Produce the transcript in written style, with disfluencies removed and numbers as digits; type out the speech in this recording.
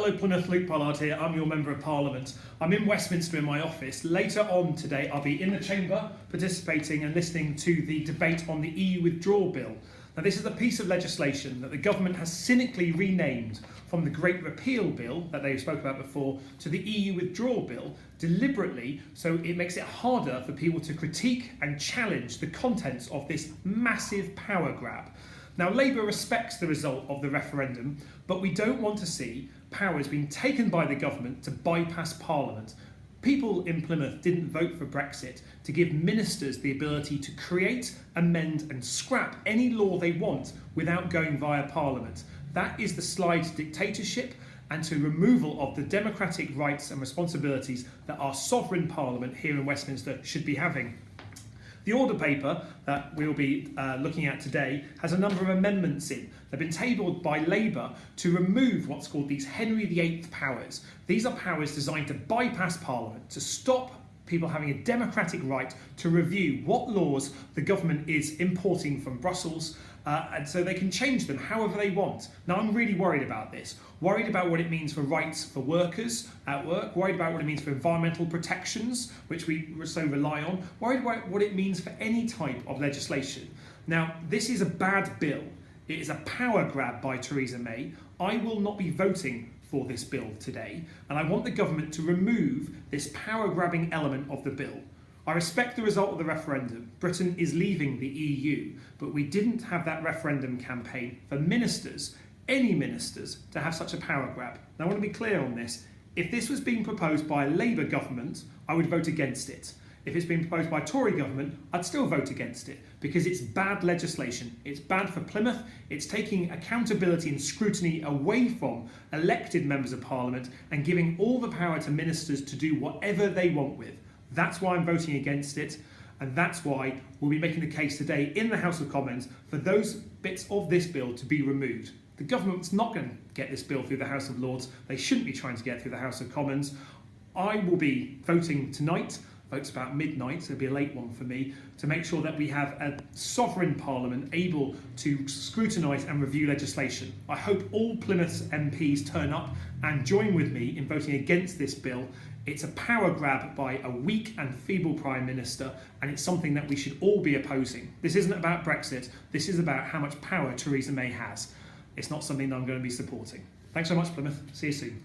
Hello Plymouth, Luke Pollard here, I'm your Member of Parliament. I'm in Westminster in my office. Later on today I'll be in the Chamber participating and listening to the debate on the EU Withdrawal Bill. Now this is a piece of legislation that the government has cynically renamed from the Great Repeal Bill that they spoke about before to the EU Withdrawal Bill deliberately, so it makes it harder for people to critique and challenge the contents of this massive power grab. Now, Labour respects the result of the referendum, but we don't want to see powers being taken by the government to bypass Parliament. People in Plymouth didn't vote for Brexit to give ministers the ability to create, amend and scrap any law they want without going via Parliament. That is the slide to dictatorship and to removal of the democratic rights and responsibilities that our sovereign Parliament here in Westminster should be having. The order paper that we'll be looking at today has a number of amendments in. They've been tabled by Labour to remove what's called these Henry VIII powers. These are powers designed to bypass Parliament, to stop people having a democratic right to review what laws the government is importing from Brussels, and so they can change them however they want. Now I'm really worried about this, worried about what it means for rights for workers at work, worried about what it means for environmental protections, which we so rely on, worried about what it means for any type of legislation. Now this is a bad bill. It is a power grab by Theresa May. I will not be voting for this bill today, and I want the government to remove this power-grabbing element of the bill. I respect the result of the referendum. Britain is leaving the EU, but we didn't have that referendum campaign for ministers, any ministers, to have such a power grab. Now I want to be clear on this. If this was being proposed by a Labour government, I would vote against it. If it's been proposed by a Tory government, I'd still vote against it because it's bad legislation. It's bad for Plymouth. It's taking accountability and scrutiny away from elected members of Parliament and giving all the power to ministers to do whatever they want with. That's why I'm voting against it, and that's why we'll be making the case today in the House of Commons for those bits of this bill to be removed. The government's not going to get this bill through the House of Lords. They shouldn't be trying to get it through the House of Commons. I will be voting tonight. Votes about midnight, so it'll be a late one for me, to make sure that we have a sovereign Parliament able to scrutinise and review legislation. I hope all Plymouth's MPs turn up and join with me in voting against this bill. It's a power grab by a weak and feeble Prime Minister, and it's something that we should all be opposing. This isn't about Brexit, this is about how much power Theresa May has. It's not something that I'm going to be supporting. Thanks so much, Plymouth. See you soon.